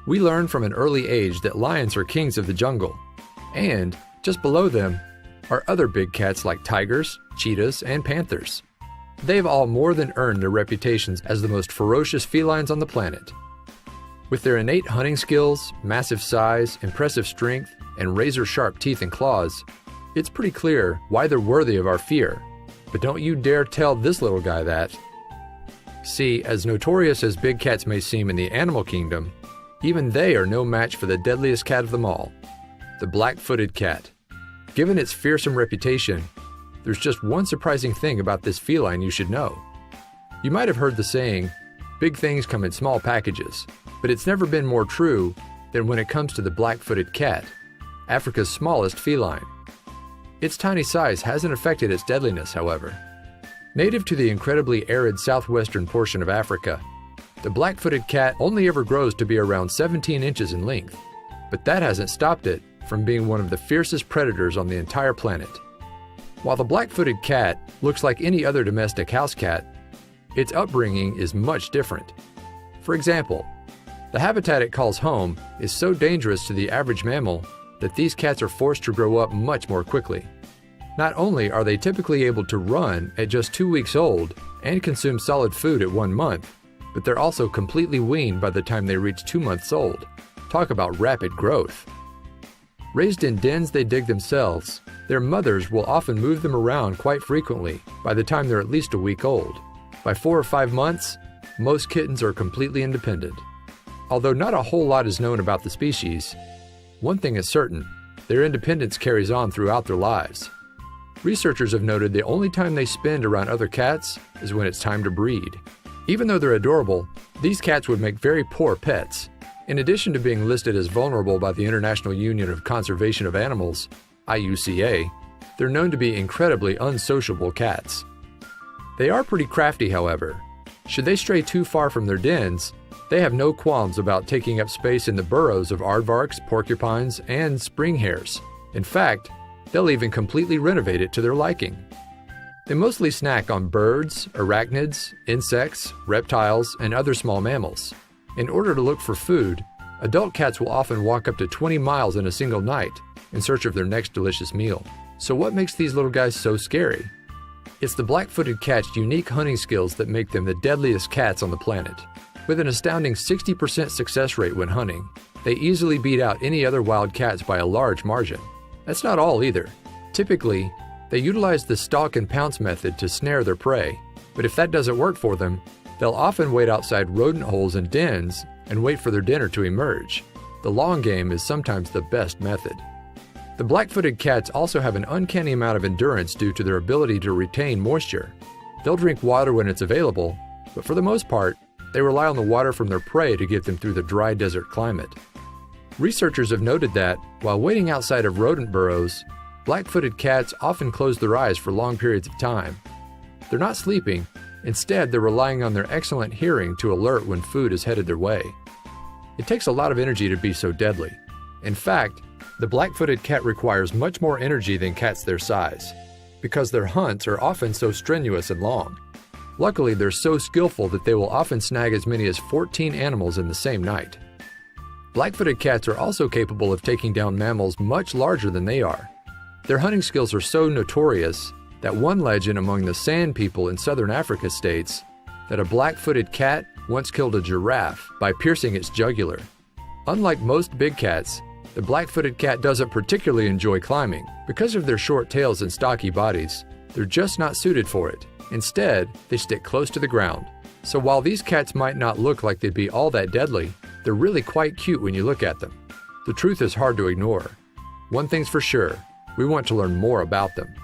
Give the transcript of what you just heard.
We learn from an early age that lions are kings of the jungle. And, just below them, are other big cats like tigers, cheetahs, and panthers. They've all more than earned their reputations as the most ferocious felines on the planet. With their innate hunting skills, massive size, impressive strength, and razor-sharp teeth and claws, it's pretty clear why they're worthy of our fear. But don't you dare tell this little guy that. See, as notorious as big cats may seem in the animal kingdom, even they are no match for the deadliest cat of them all, the black-footed cat. Given its fearsome reputation, there's just one surprising thing about this feline you should know. You might have heard the saying, big things come in small packages, but it's never been more true than when it comes to the black-footed cat, Africa's smallest feline. Its tiny size hasn't affected its deadliness, however. Native to the incredibly arid southwestern portion of Africa, the black-footed cat only ever grows to be around 17 inches in length, but that hasn't stopped it from being one of the fiercest predators on the entire planet. While the black-footed cat looks like any other domestic house cat, its upbringing is much different. For example, the habitat it calls home is so dangerous to the average mammal that these cats are forced to grow up much more quickly. Not only are they typically able to run at just 2 weeks old and consume solid food at 1 month, but they're also completely weaned by the time they reach 2 months old. Talk about rapid growth. Raised in dens they dig themselves, their mothers will often move them around quite frequently by the time they're at least a week old. By 4 or 5 months, most kittens are completely independent. Although not a whole lot is known about the species, one thing is certain, their independence carries on throughout their lives. Researchers have noted the only time they spend around other cats is when it's time to breed. Even though they're adorable, these cats would make very poor pets. In addition to being listed as vulnerable by the International Union of Conservation of Animals, IUCA, they're known to be incredibly unsociable cats. They are pretty crafty, however. Should they stray too far from their dens, they have no qualms about taking up space in the burrows of aardvarks, porcupines, and spring hares. In fact, they'll even completely renovate it to their liking. They mostly snack on birds, arachnids, insects, reptiles, and other small mammals. In order to look for food, adult cats will often walk up to 20 miles in a single night in search of their next delicious meal. So what makes these little guys so scary? It's the black-footed cat's unique hunting skills that make them the deadliest cats on the planet. With an astounding 60% success rate when hunting, they easily beat out any other wild cats by a large margin. That's not all either. Typically, they utilize the stalk and pounce method to snare their prey, but if that doesn't work for them, they'll often wait outside rodent holes and dens and wait for their dinner to emerge. The long game is sometimes the best method. The black-footed cats also have an uncanny amount of endurance due to their ability to retain moisture. They'll drink water when it's available, but for the most part, they rely on the water from their prey to get them through the dry desert climate. Researchers have noted that, while waiting outside of rodent burrows, black-footed cats often close their eyes for long periods of time. They're not sleeping, instead they're relying on their excellent hearing to alert when food is headed their way. It takes a lot of energy to be so deadly. In fact, the black-footed cat requires much more energy than cats their size, because their hunts are often so strenuous and long. Luckily, they're so skillful that they will often snag as many as 14 animals in the same night. Black-footed cats are also capable of taking down mammals much larger than they are. Their hunting skills are so notorious that one legend among the San people in southern Africa states that a black-footed cat once killed a giraffe by piercing its jugular. Unlike most big cats, the black-footed cat doesn't particularly enjoy climbing. Because of their short tails and stocky bodies, they're just not suited for it. Instead, they stick close to the ground. So while these cats might not look like they'd be all that deadly, they're really quite cute when you look at them. The truth is hard to ignore. One thing's for sure, we want to learn more about them.